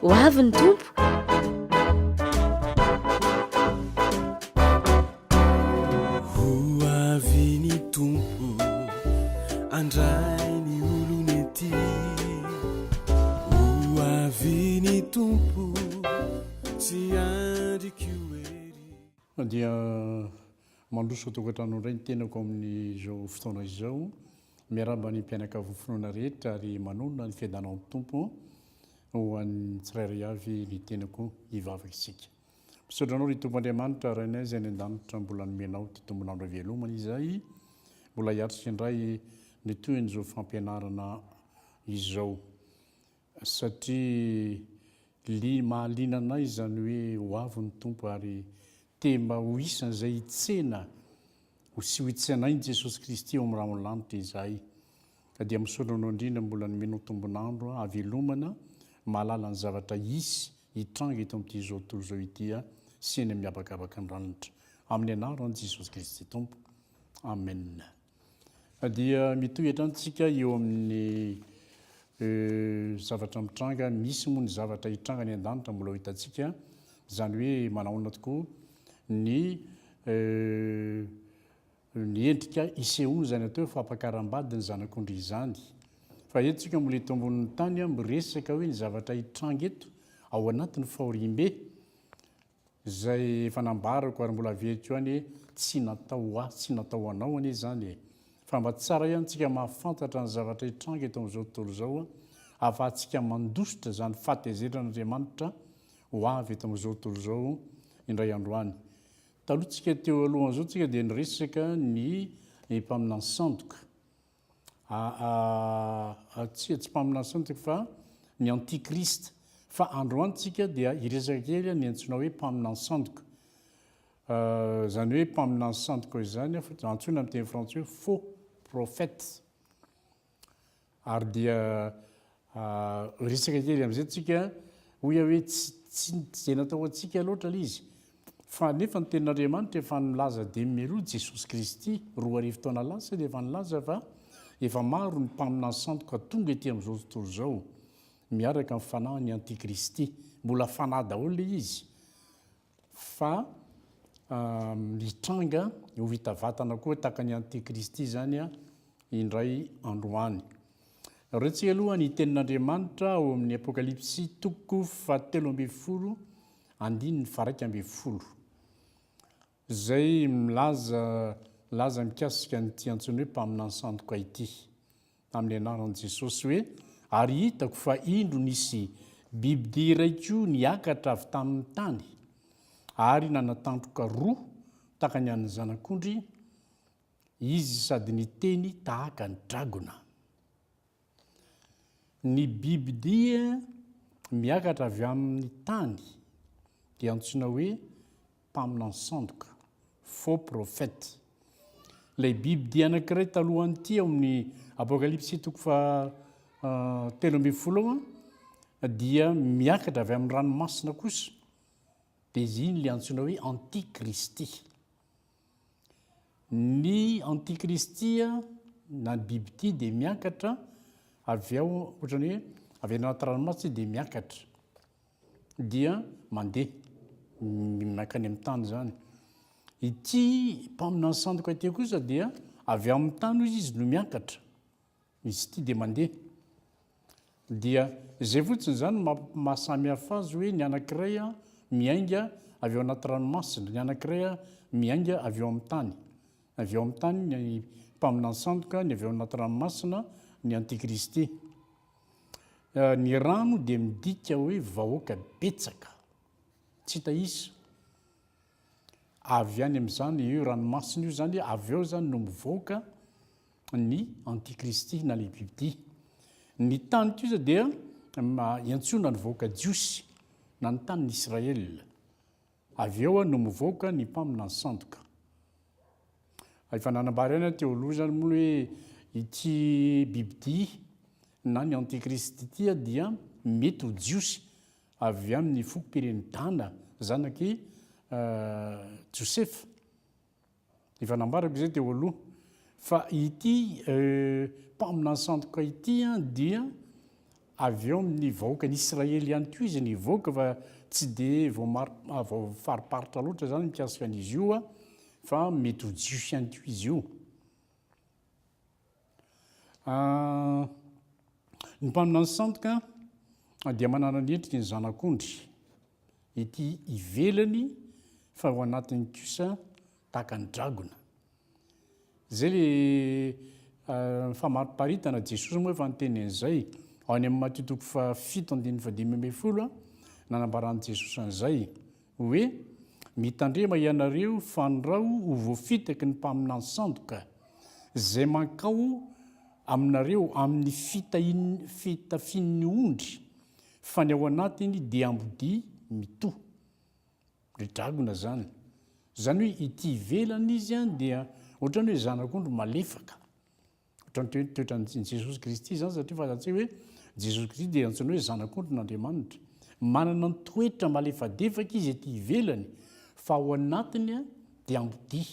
ho avy ny tompo. Ho avy ny tompo andray ny olonety, ho avy ny tompo tsy andriky ery. Dia mandroso tokantrano indray ny tenako amin'izao fotoana izao, miaraba ny mpianakavy finoana rehetra ary manonona ny fiadanao amin'ny tompo ho an'ny tsirairay avy ny tenako hivavaka isika. Misotranao ry tompo Andriamanitra rainay izay ny an-danitra mbola nomenao ty tombonandro velomana izay, mbola hiatrika indray ny toin'izao fampianarana izao, satria mahaliana anay izany hoe ho avy ny tompo ary mba ho isan'izay hitsena ho sy ho hitsenay Jesosy Kristy eo amin'ny raha lanitra izahay. Ka dia misaotranao indrindra mbola nomenao tombonandro havelomana, mahalala ny zavatra isy hitranga eto amin'ity zao tontolo izao ity sy eny miabakabaka ny ranitra. Amin'ny anaran'i Jesosy Kristy Tompo. Amen. Dia mitohitra antsika eo amin'ny zavatra mitranga. Misy moa ny zavatra hitranga ny an-danitra mbola ho hitantsika, izany hoe manaona tokoa ny endrika isehoana izany atao fampakaram-bady ny zanak'ondry izany. Fa eto tsika mbola eto ambonin'ny tany miresaka hoe ny zavatra hitranga eto ao anatin'ny fahoriam-be izay efa nambarako ary mbola avetriko any tsy natao ahy, tsy natao anao anie izany. Fa mba tsara ihany tsika mahafantatra ny zavatra hitranga eto amin'izao tontolo izao, ahafahantsika mandositra izany fahatezerin'Andriamanitra ho avy eto amin'izao tontolo izao indray androany. Taloha tsika teo alohan'izao tsika dia niresaka ny mpaminany sandoka. Tsy mpaminany sandoka fa ny antikrista. Fa androany tsika dia hiresaka kely ny antsoina hoe mpaminany sandoka. Izany hoe mpaminany sandoka izany antsoina amin'ny teny frantsay hoe faux prophète. Ary dia resaka kely amin'izay tsika hoe tsy izay natao antsika loatra ilay izy. Fa nefa ny tenin'Andriamanitra efa nilaza dia mimeloa Jesosy Kristy 4 taona lasa dia efa nilaza fa efa maro ny mpaminany sandoka tonga ety amin'izao tontolo izao miaraka amin'ny fanahiny antikristy. Mbola fanahy daholo ilay izy fa mitranga ho vita vatana koa tahaka ny antikristy zany indray androany. Resika aloha ny tenin'Andriamanitra ao amin'ny Apokalipsy 17:1 andininy 1:1 izay milaza mikasika nyty antsoina hoe mpaminany sandoka ity amin'ny anaran'i Jesosy hoe, ary hitako fa indro nisy bibidia iray koa niakatra avy tamin'ny tany ary nanatandroka roa tahaka ny an'ny zanak'ondry, izy sady niteny tahaka ny dragona. Ny bibidia miakatra avy amin'ny tany dia antsoina hoe mpaminany sandoka, faux prophète. Ilay bibidia anankiray talohan'ity ao amin'ny Apokalipsy 17:1 dia miakatra avy amin'ny ranomasina kosa, dia izy iny ilay antsoina hoe antikristy. Ny antikristy na ny bibidia dia miakatra avy ao ohatrany hoe avy anaty ranomasina dia miakatra dia mandeha makany amin'ny tany zany. Ity mpaminany sandoka ity kosa dia avy amin'ny tany izy no miakatra, izy ity dia mandeha. Dia izay fotsiny zany mahasamy hafa azy hoe ny anankiray miainga avy ao anaty ranomasina, ny anankiray miainga avy ao amin'ny tany. Avy ao amin'ny tany ny mpaminany sandoka, ny avy ao anaty ranomasina ny antikristy. Ny rano dia midika hoe vahoaka betsaka, tsy hita isa. Avy any amin'izany io ranomasina io zany, avy ao zany no mivoaka ny antikristy na le bibidia. Ny tany kosa dia iantsoina ny voaka jiosy na ny tanin'ny Israel. Avy ao no mivoaka ny mpaminany sandoka. Efa nanambary ihany teo aloha zany moa hoe ity bibidia na ny antikristy ity dia mety ho jiosy avy amin'ny fokom-pirenidana zanaky Josefa. Efa nambarako izay teo aloha fa ity mpaminany sandoka ity dia avy eo amin'ny vahoaka ny Israely ihany ko izy ny vahoaka fa tsy de vao fariparitra loatra zany mikasika an'izy io fa mety ho jiosy ihany ko izy io. Ny mpaminany sandoka dia manana ny endriky ny zanak'ondry ety ivelany fa ao anatin'ny kosa tahaka ny dragona. Zay le famariparitana Jesosy moa efa nyteny an'izay ao any amin'ny Matthieu toko 7:15 nanambarany Jesosy an'izay hoe mitandrema ianareo fanirao ho voafitaky ny mpaminany sandoka zay mankao aminareo amin'ny fitafian'ny ondry fa ny ao anatiny dia ambodi mito le dragona zany hoe ity ivelany izy dia ohatrany hoe zanak'ondry malefaka ohatrany toetran'i Jesosy Kristy zany satria fantatsika hoe Jesosy Kristy dia antsoina hoe zanak'ondry n'Andriamanitra manana ny toetra malefadefaka izy ety ivelany fa ao anatiny dia ambodi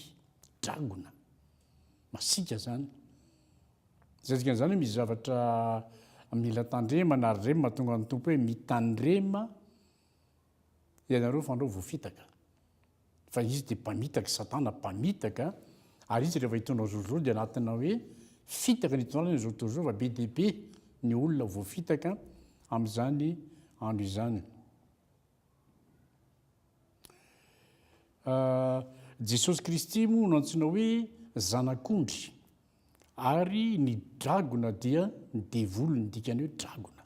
dragona masika zany. Zay dikan'izany hoe misy zavatra mila tandremana ary reny mahatonga ny tompo hoe mitandrema ianareo fandrao voafitaka fa izy dia mpamitaka satana mpamitaka ary izy rehefa hitondra zozoro dia anatina hoe fitaka ny itondrana zao tozo fa be dia be ny olona voafitaka amin'izany andro izany. Jesosy Kristy moa no antsoina hoe zanak'ondry ary ny dragona dia ny devolo ny dikany hoe dragona.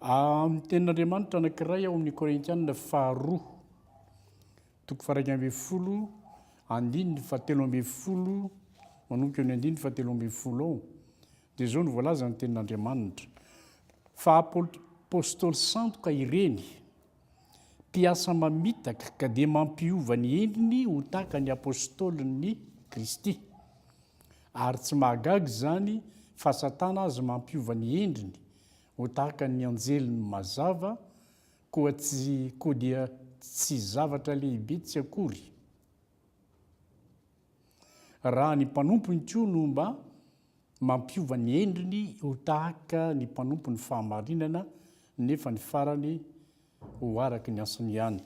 Amin'ny tenin'Andriamanitra anankiray ao amin'ny Korintianina 2 toko 1:10 andininy 7:10 manomboka amin'ny andininy 7:10 ao dia zao no voalaza ny tenin'Andriamanitra fa apôstôly sandoka ireny mpiasa mamitaka ka dia mampiova ny endriny ho tahaka ny apôstôlin'ny Kristy ary tsy mahagaga zany fa satana azy mampiova ny endriny ho tahaka ny anjeliny mazava koa dia tsy zavatra lehibe tsy akory raha ny mpanompony koa no mba mampiova ny endriny ho tahaka ny mpanompony fahamarinana nefa ny farany ho araky ny asany ihany.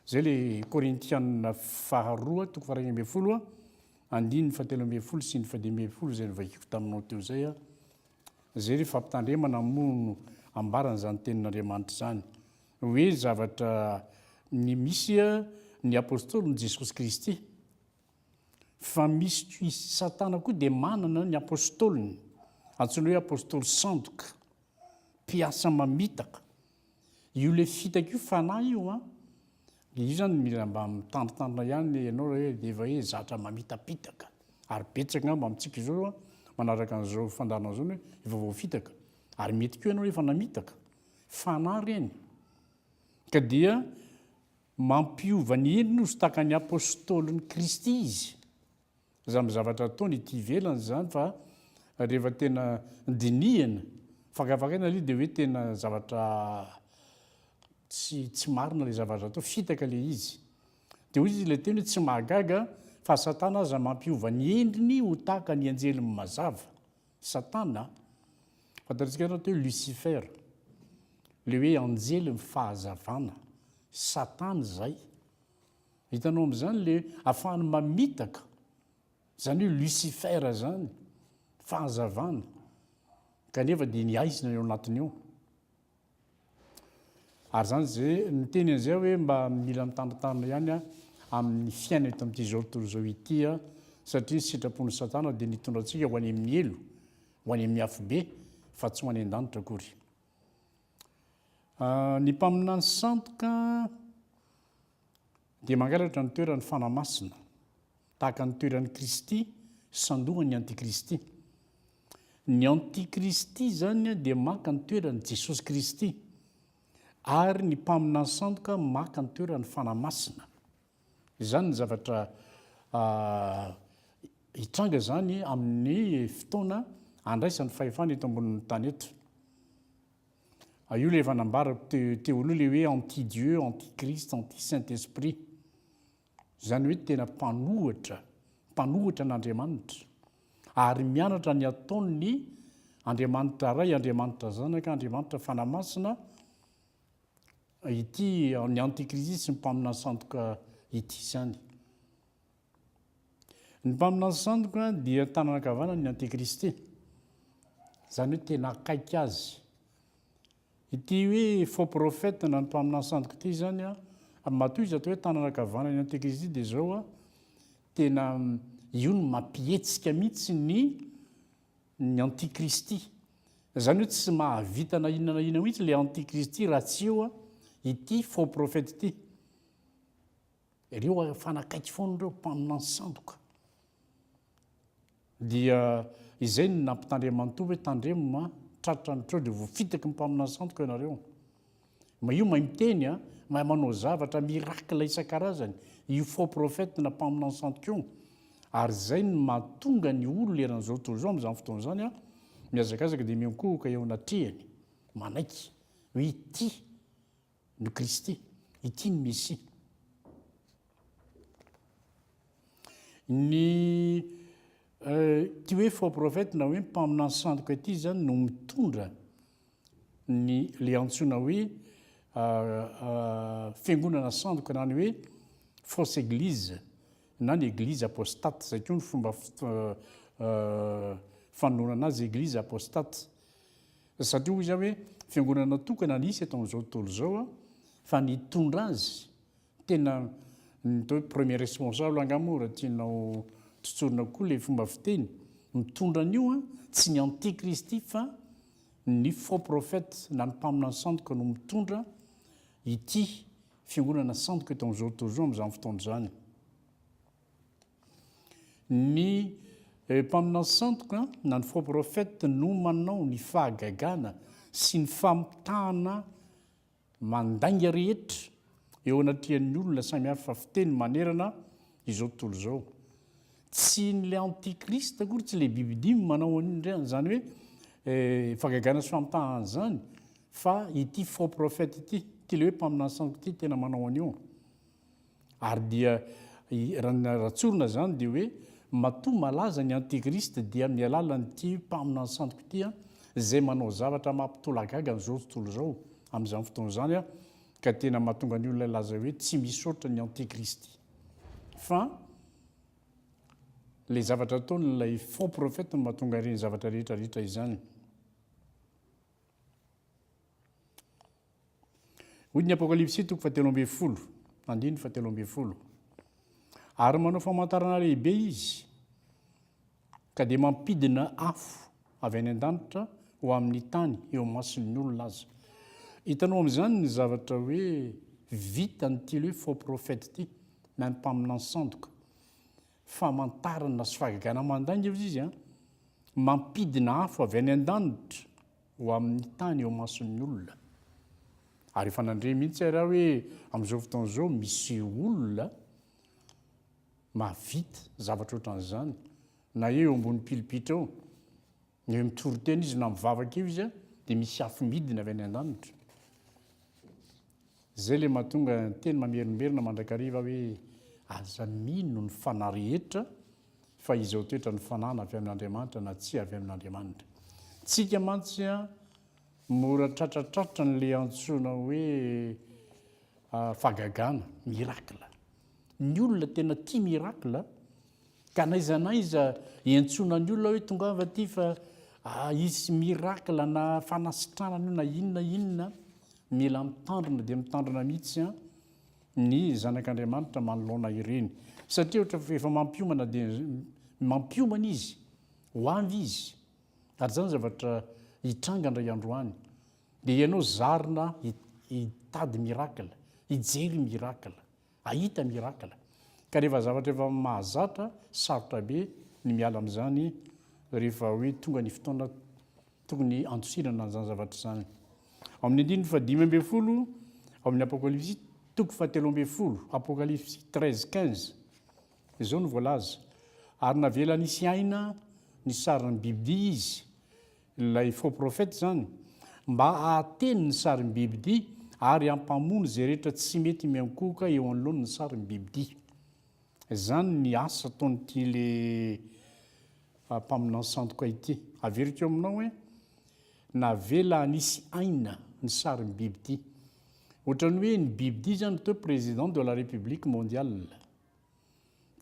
Zay le Korintianina 2 toko 1:10 andininy 7:10 sy ny 10:10 zay novakiko taminao teo zay zay rehefa fampitandremana mono ambarana zany tenin'Andriamanitra zany hoe zavatra ny misy ny apôstôly ny Jesosy Kristy fa misy satana koa dia manana ny apôstôliny antsoina hoe apôstôly sandoka mpiasa mamitaka io le fitaka io fanahy io io zany mila mba mitandritandrina ihany ianao hoe dia efa hoe zatra mamitapitaka ary betsaka ngamba amintsika izao manaraka an'izao fandarana zao hoe efa voafitaka ary mety koa ianao efa namitaka fanahy reny ka dia mampiova ny endriny ho tahaka ny apôstôlin'ny Kristy izy za amin'ny zavatra ataony ity ivelany zany fa rehefa tena dinihana fakafakaina ilay dia hoe tena zavatra tsy marina le zavatra atao fitaka le izy dia hoy izy ilay teny hoe tsy mahagaga fa satana aza mampiova ny endriny ho tahaka ny anjeliny mazava satana fantatsika ianao teo Lucifer le hoe anjely ny fahazavana satana zay hitanao amin'izany le ahafahany mamitaka zany hoe Lucifer zany fahazavana kanefa dia niaisina eo anatiny eo ary zany zay niteny an'izay hoe mba mila mitandritandrina ihany amin'ny fiaina eto amin'ity zao tontolo zao ity satria ny sitrapon'ny satana dia nitondra antsika ho any amin'ny elo ho any amin'ny afobe fa tsy ho any an-danitra akory. Ny mpaminany sandoka dia mangalatra ny toeran'ny fanamasina tahaka ny toeran'ny Kristy sandohany antikristy. Ny antikristy zany dia maka ny toeran'ny Jesosy Kristy ary ny mpaminany sandoka maka ny toeran'ny fanamasina. Izany ny zavatra hitranga zany amin'ny fotoana andraisan'ny fahefana eto ambonin'ny tany eto. Io le efa nambarako teo aloha le hoe anti-Dieu, anti-Christ, anti-Saint-Esprit. Zany hoe tena mpanohitra n'Andriamanitra ary mianatra ny ataony andriamanitra ray andriamanitra zanaka andriamanitra fanamasina ity ny antikristy sy ny mpaminany sandoka ity zany ny mpaminany sandoka dia tananakavana ny antikristy zany hoe tena akaiky azy ity hoe faux prophète na ny mpaminany sandoka ity zany matoy izy atao hoe tananakavana ny antikristy dia zao tena io ny mampihetsika mihitsy ny antikristy zany hoe tsy mahavita na inona na inona mihitsy le antikristy raha tsy eo ity faux prophète ity ireo fanakaiky foana ireo mpaminany sandoka dia izay ny nampitandremanontolo hoe tandremo tratra nytreo dia voafitaky ny mpaminany sandoka ianareo ma io mahay miteny mahay manao zavatra miracle isan-karazany io faux prophète na mpaminany sandoka io ary zay ny mahatonga ny olona eran'izao tontolo izao amin'izany fotoana zany miazakazaka dia mionkohoka eo anatrehany manaiky hoe ity no kristy ity ny messia ny ty hoe faux prophète na hoe mpaminany sandoka ity zany no mitondra le antsoina hoe fiangonana sandoka na ny hoe fausse église na ny église apostate zay koa ny fomba fanonana azy église apostate satria hoy zany hoe fiangonana tokana nisy eto amin'izao tontolo zao fa nitondra azy tena nytao hoe premier responsable angamora tianao tsotsorina koa le fomba fiteny mitondra an'io tsy ny antikristy fa ny faux prophète na ny mpaminany sandoka no mitondra ity fiangonana sandoka eto amin'izao tontolo zao amin'izany fotoana zany ny mpaminany sandoka na ny faux prophète no manao ny fahagagana sy ny famitahana mandainga rehetra eo anatrehan'ny olona samihafa fiteny manerana izao tontolo zao tsy nyle antikrist akory tsy le bibidimy manao zany hoe fahagagana sy famitahana zany fa ity faux prophète ity ty le hoe mpaminany sandoka ity tena manao an'io ary dia ratsorina zany dia hoe matoa malaza ny antikrist dia amin'ny alalan'ity mpaminany sandoka ity zay manao zavatra mampitolagaga n'izao tontolo zao amin'izany fotoana zany ka tena mahatonga ny olona laza hoe tsy misaotra ny antikristy fa le zavatra ataon'ilay faux prophète no mahatonga ireny zavatra rehetrarehetra izany hoy ny apokalypsy 3:17 andiny 17 ary manao famantarana lehibe izy ka dia mampidina afo avy any an-danitra ho amin'ny tany eo mason'ny olona azy hitanao amin'izany ny zavatra hoe vita nyty le hoe faux prophète ity na ny mpaminany sandoka famantarana sy fahagagana mandainga izy mampidina afo avy any an-danitra ho amin'ny tany eo mason'ny olona ary efa nandre mihitsy raha hoe amin'izao fotoana izao misy olona mahavita zavatra ohatran'izany na eo ambony pilipitra eo eo mitory-tena izy na mivavaka eo izy dia misy afo midina avy any an-danitra zay le mahatonga teny mamerimberina mandrakariva hoe aza mino ny fanahy rehetra fa izao toetra ny fanana avy amin'Andriamanitra na tsy avy amin'Andriamanitra tsika mantsy mora tratratratra n'le antsoina hoe fahagagana mirakla ny olona tena tia mirakla ka naiza naiza iantsoina ny olona hoe tonga avy aty fa isy mirakla na fanasitranana io na inona inona mila mitandrina dia mitandrina mihitsy ny zanak'Andriamanitra manoloana ireny satria ohatra efa mampiomana dia mampiomana izy ho avy izy ary zany zavatra hitranga ndray androany dia ianao zarina hitady mirakla hijery mirakla ahita mirakla ka rehefa zavatra efa mahazatra sarotra be ny miala amin'izany rehefa hoe tonga ny fotoana tokony andosirana an'izany zavatra izany amin'ny andiny 15 amin'ny apokalypsy 17 apokalypsy 13:15 izao no voalaza ary navela nisy aina ny sariny bibidia izy ilay faux prophète zany mba ahateny ny sariny bibidia ary hampamono zay rehetra tsy mety miankohoka eo anoloany ny sariny bibidia zany ny asa ataonyity le mpaminany sandoka ity averiko aminao hoe navela anisy aina ny sariny biby ity ohatrany hoe ny biby ity zany teo président de la république mondiale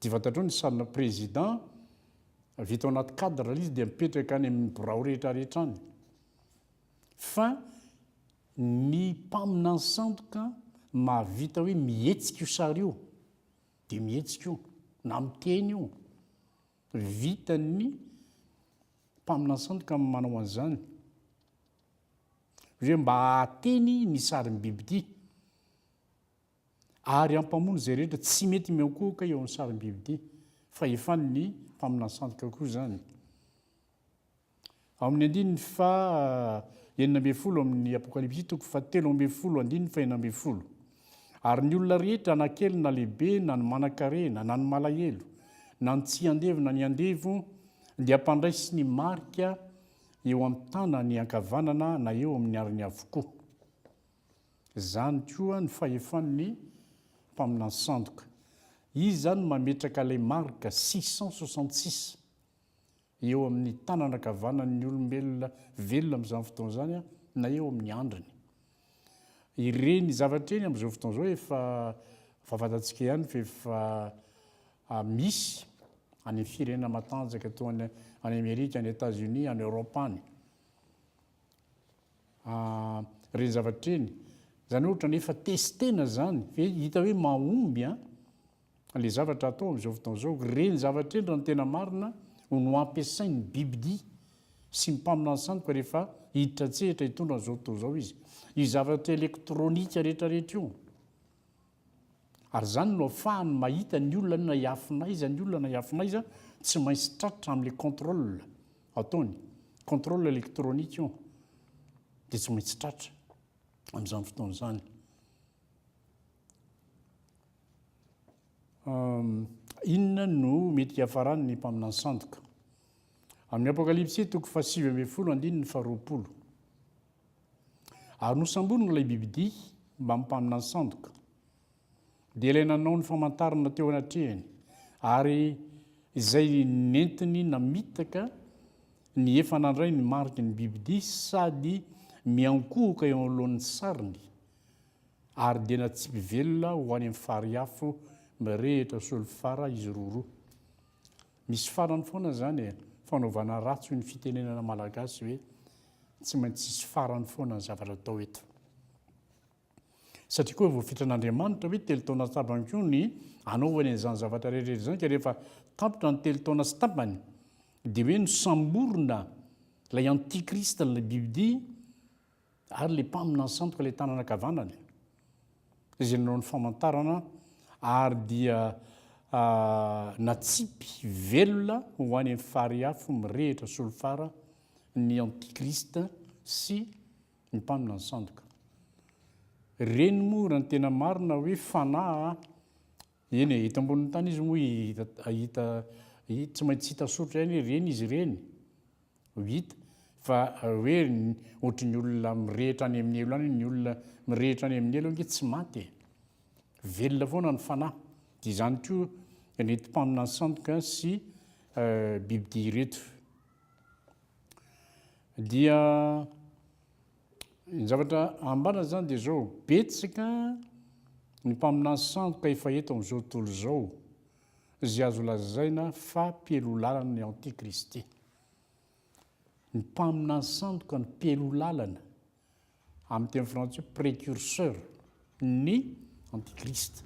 ty fantatrao ny sarina président vita ao anaty cadre izy dia mipetraka any amin'ny birao rehetrarehetra any fa ny mpamina ny sandoka mahavita hoe mihetsika io sary io dia mihetsika io na miteny io vitany mpamina ny sandoka manao an'izany hoe mba hateny ny sariny biby ity ary ampamono izay rehetra tsy mety miankohoka eo amin'ny sariny biby ity fa efa ny mpamina ny sandoka koa zany ao amin'ny andininy fa 9 amin'ny apokalypsy toko fa 7 andininy fa 9 ary ny olona rehetra anakely na lehibe na ny manan-karena na ny malahelo na ny tsy andevo na ny andevo dia ampandraisy ny marika eo amin'ny tana ny ankavanana na eo amin'ny ariny avokoa zany koa ny fahefan'ny mpamina ny sandoka izy zany mametraka ilay marika 666 eo amin'ny tanana ankavanan'ny olombelona velona amin'izany fotoana zany na eo amin'ny andriny ireny zavatra eny amin'izao fotoana zao efa fahafantatsika ihany fa efa misy any amin'ny firenena matanjaka toa any Amerika, any États-Unis, any Europe any reny zavatra eny zany ohatra nefa testena zany fe hita hoe mahomby le zavatra atao amin'izao fotoana zao reny zavatra eny raha ny tena marina no ampiasain'ny bibidia sy mpamina ny sandoka rehefa hiditra tsehitra hitondra n'izao tontolo zao izy io zavatra elektrônika rehetrarehetra io ary zany no ahafahany mahita ny olona na hiafinaiza ny olona na hiafinaiza tsy maintsy tratra amin'ilay contrôle ataony contrôle elektrônika io dia tsy maintsy tratra amin'izany fotoana izany inona no mety hiafarany ny mpamina ny sandoka amin'ny apokalypsy toko fa 7 andininy fa 20 ary nosamborona ilay bibidia mba mpamina ny sandoka dia ilay nanao ny famantarana teo anatrehany ary izay nentiny namitaka ny efa nandray ny mariky ny bibidia sady miankohoka eo alohan'ny sariny ary dia natsipivelona ho any amin'ny fariafo mirehitra solofara izy roaroa misy farany foana zany fanaovana ratso ny fitenenana malagasy hoe tsy maintsy isy farany foana ny zavatra atao eto satria koa voafitra an'Andriamanitra hoe telo taona sy tapany koa ny anaovany an'izany zavatra rehetrarehetra zany ka rehefa tapitra ny telo taona sy tapany dia hoe nosamborona ilay antikrista ilay bibidia ary ilay mpamina ny sandoka ilay tanana kavanany izay nanao ny famantarana ary dia natsipy velona ho any amin'ny fariafo mirehitra solofara ny antikrista sy ny mpamina ny sandoka reny moa raha ny tena marina hoe fanahy eny hita ambonin'ny tany izy moa hita tsy maintsy hita sotra ihany reny izy reny hita fa hoe ohatra ny olona mirehitra any amin'ny elo any ny olona mirehitra any amin'ny elo ange tsy maty velona foana ny fanahy dia izany koa nety mpamina ny sandoka sy bibidia reto dia ny zavatra ambana zany dia zao betsaka ny mpamina ny sandoka efa eto amin'izao tontolo izao izay azo lazaina fa mpielo-lalana ny antikristy ny mpamina ny sandoka ny mpielo-lalana amin'ny teny frantsay précurseur ny antikrist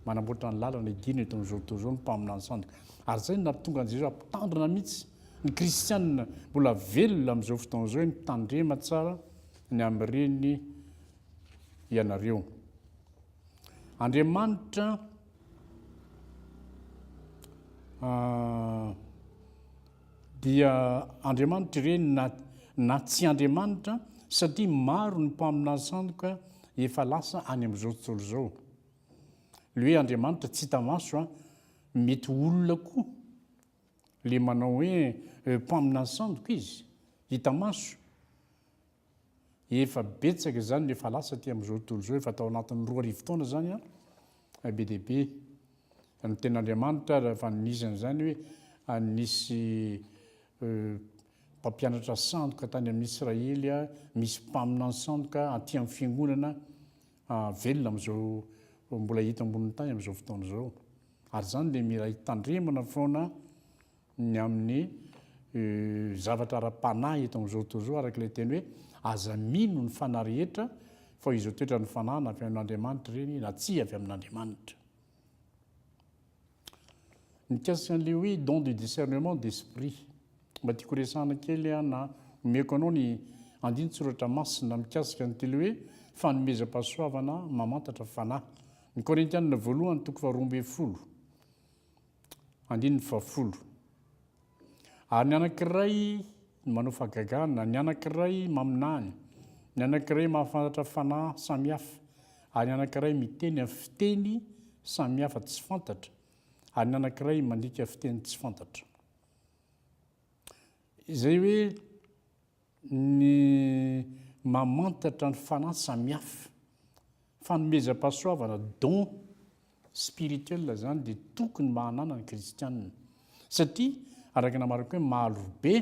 manamboatra ny lalana idina eto amin'izao tontolo izao ny mpamina ny sandoka ary zay nampitonga an'izay ampitandrina mihitsy ny kristianina mbola velona amin'izao fotoana izao hoe mitandrema tsara ny amin'ireny ianareo Andriamanitra dia Andriamanitra ireny na tsy Andriamanitra satria maro ny mpamina ny sandoka efa lasa any amin'izao tontolo izao le hoe Andriamanitra tsy hita maso mety olona koa le manao hoe mpamina ny sandoka izy hita maso efa betsaka zany efa lasa ty amin'izao tontolo izao efa atao anatin'ny 2 arivo taona zany be deaibe ny ten'Andriamanitra raha fa nisy an'izany hoe nisy mpampianatra sandoka tany amin'Israely misy mpaminany sandoka aty amin'ny fiangonana velona amin'izao mbola hita amboniny tany amin'izao fotoana izao. Ary zany dia mila hitandremana foana ny amin'ny zavatra ara-panahy eto amin'izao tontolo izao araka ilay teny hoe aza mino ny fanahy rehetra fa izao toetra ny fanahy na avy amin'Andriamanitra ireny na tsy avy amin'Andriamanitra. Mikasika an'ilay hoe don de discernement d'esprit, mba tiako resahana kely na omeko anao ny andinin-tsoratra masina mikasika n'ityle hoe fanomezam-pahasoavana mamantatra fanahy. Ny Korintianina voalohany 12 andininy 10. Ary ny anankiray manao fahagagana, ny anankiray maminany, ny anankiray mahafantatra fanahy samihafa, ary ny anankiray miteny amin'ny fiteny samihafa tsy fantatra, ary ny anankiray mandika fiteny tsy fantatra. Izay hoe ny mamantatra ny fanahy samihafa, fanomezam-pahasoavana don spirituel zany dia tokony mahanana ny kristianina satria araka namaraka hoe mahalobe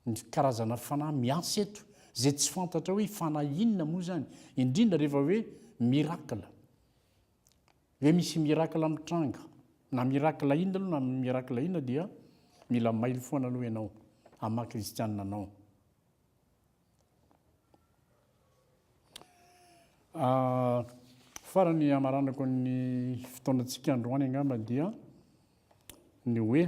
ny karazana fanahy miasa eto zay tsy fantatra hoe fanahy inona moa zany, indrindra rehefa hoe mirakla, hoe misy mirakla mitranga na mirakla inona aloha na mirakla inona dia mila mailo foana aloha ianao amin'ny maha-kristianina anao. Farany amaranako ny fotoanantsika androany angamba dia ny hoe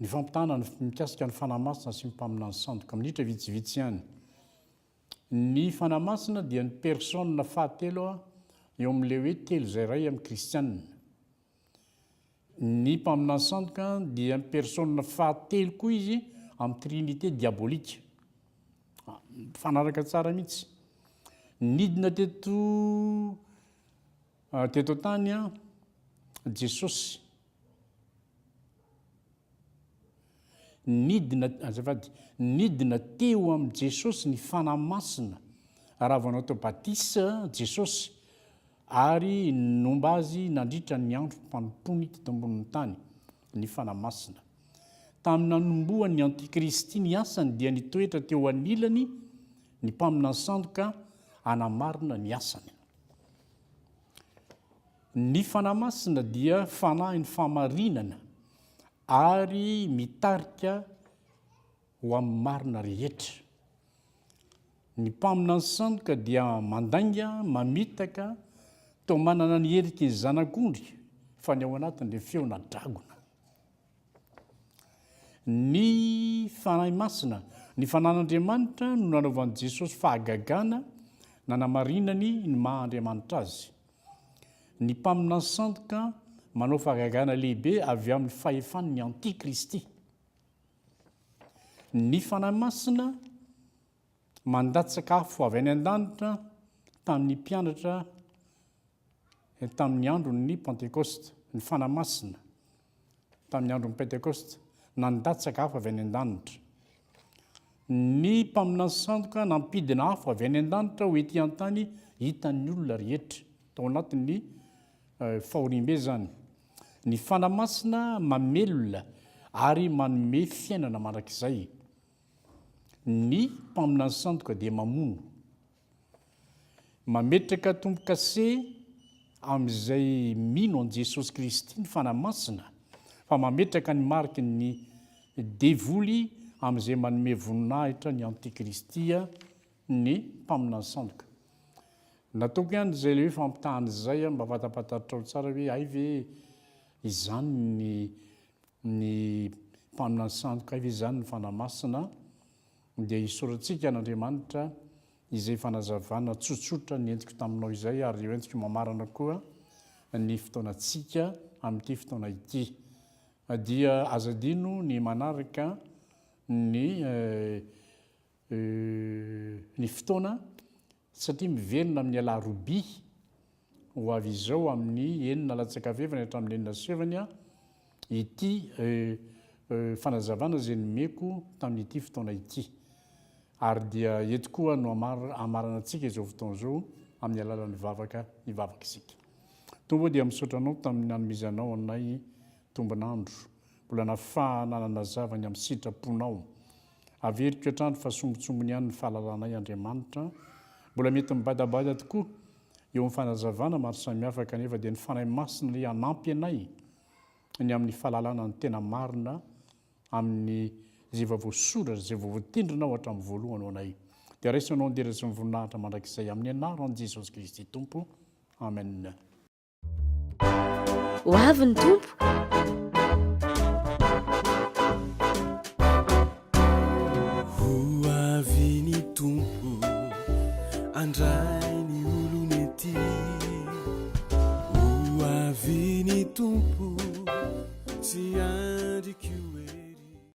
ny fampitahana mikasika ny fanahy masina sy ny mpaminany sandoka minitra vitsivitsy ihany. Ny fanahy masina dia ny personne fahatelo eo amin'ilay hoe telo izay ray amin'ny kristianina. Ny mpaminany sandoka dia ny personne fahatelo koa izy amin'ny trinité diabolika. Fanaraka tsara mihitsy. Nidina teto tany Jesosy. Nidina teo amin'ny Jesosy ny fanahy masina raha vao natao batisa Jesosy ary nomba azy nandritra ny andro mpanompoany teto ambonin'ny tany ny fanahy masina. Tamin'ny nanomboan'ny antikristy ny asany dia nitoetra teo anilany ny mpaminany sandoka anamarina ny asany. Ny fanahy masina dia fanahy ny famarinana ary mitarika ho amin'ny marina rehetra. Ny mpaminany sandoka dia mandainga, mamitaka, toa manana ny herika ny zanak'ondry fa ny ao anatin'ilay feona dragona. Ny fanahy masina, ny fanan'Andriamanitra no nanaovan'i Jesosy fahagagana nanamarinany ny maha-Andriamanitra azy. Ny mpaminany sandoka manao fahagagana lehibe avy amin'ny fahefan'ny antikristy. Ny fanahy masina mandatsaka afo avy any an-danitra tamin'ny mpianatra tamin'ny andron'ny Pentecoste. Ny fanahy masina tamin'ny andron'ny Pentecoste nandatsaka afo avy any an-danitra. Ny mpaminany sandoka nampidina afo avy any an-danitra ho ety an-tany hitan'ny olona rehetra tao anatin'ny fahorimbe zany. Ny fanahy masina mamelona ary manome fiainana mandrakizay. Ny mpaminany sandoka dia mamono, mametraka tombo-kase amin'izay mino an Jesosy Kristy ny fanahy masina, fa mametraka ny mariky ny devoly amin'izay manome voninahitra ny antikristia ny mpaminany sandoka. Nataoko ihany izay le hoe fampitahana izay mba fatapataritra tsara hoe ay ve izany ny mpaminany sandoka, ay ve izany ny fanahy masina, dia isoratsika n'Andriamanitra izay fanazavana tsotsotra ny entiko taminao izay ary eo entiko mamarana koa ny fotoanantsika amin'ity fotoana ity. Dia azadino ny manaraka ny fotoana satria miverina amin'ny alarobi ho avy izao amin'ny 9 latsakavevany hatramin'ny 27 ity fanazavana izay nomeko tamin'ity fotoana ity. Ary dia eto koa no amarana antsika izao fotoana izao amin'ny alalan'ny vavaka isika. Tombo dia misaotra anao tamin'ny nanomezanao anay tombonandro. mbola nafahananana zavany amin'ny sitraponao averiko hatrany fa sombontsomony ihany ny fahalalanay Andriamanitra mbola mety mibadabada tokoa eo amin'ny fanazavana maro samihafa kanefa dia ny fanahy masina ilay hanampy anay ny amin'ny fahalalana ny tena marina amin'ny zay vavoasoratra zay vavoatendrinao hatramin'ny voalohany anay dia raisanao nderasy ny voninahitra mandrakizay amin'ny anaran'i Jesosy Kristy Tompo amen. Ho avy ny Tompo. Ho avy ny Tompo andray ny olonety. Ho avy ny Tompo tsy andrikio